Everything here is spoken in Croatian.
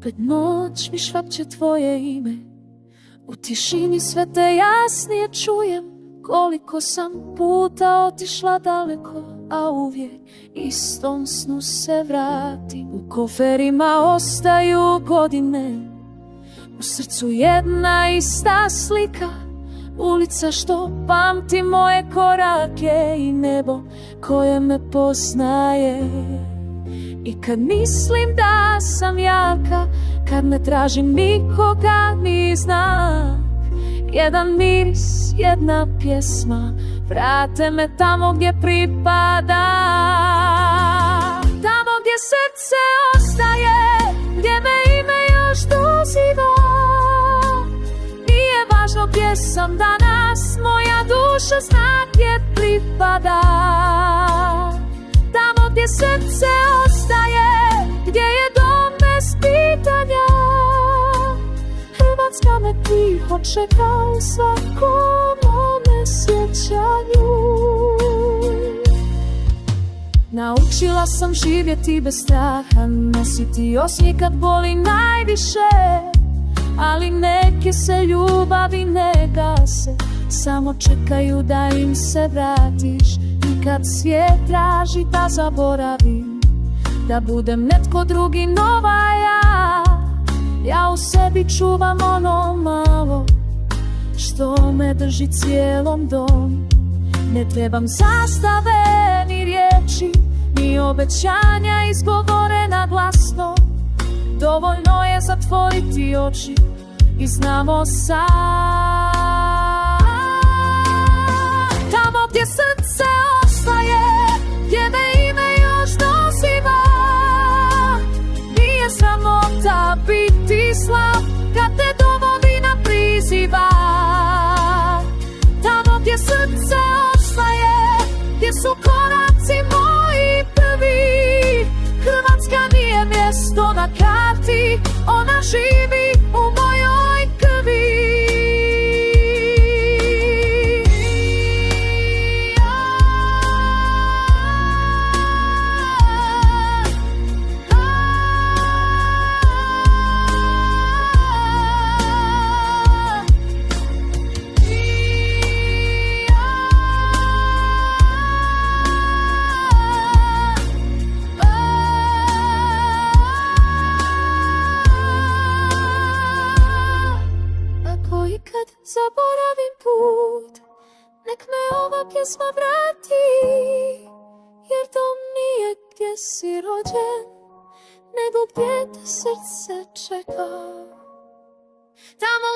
Opet noć mi šapće tvoje ime, u tišini sve te jasnije čujem. Koliko sam puta otišla daleko, a uvijek istom snu se vratim. U koferima ostaju godine, u srcu jedna ista slika. Ulica što pamti moje korake i nebo koje me poznaje. I kad mislim da sam jaka, kad ne tražim nikoga ni znak, jedan miris, jedna pjesma vrate me tamo gdje pripada. Tamo gdje srce ostaje, gdje me ime još doziva. Nije važno gdje sam danas, moja duša zna gdje pripada. Tamo gdje srce ostaje, gdje je dom bez pitanja. Hrvatska me tiho čeka u svakom mome sjećanju. Naučila sam živjeti bez straha, nositi osmijeh kad boli najviše. Ali neke se ljubavi ne gase, samo čekaju da im se vratiš. I kad svijet traži da zaboravim, da budem netko drugi, nova ja, ja u sebi čuvam ono malo što me drži cijelom dom. Ne trebam zastave ni riječi, ni obećanja izgovorena glasno. Dovoljno je zatvoriti oči i znamo sad. Tamo gdje srce ostaje, gdje me ime još doziva. Nije sramota biti slab kad te domovina priziva. Tamo gdje srce ostaje, gdje su koraci moji prvi. Hrvatska nije mjesto na karti, ona živi u mojoj krvi. Zaboravim put, nek me ova pjesma vrati, jer dom nije gdje si rođen, nego gdje te srce čeka. Tamo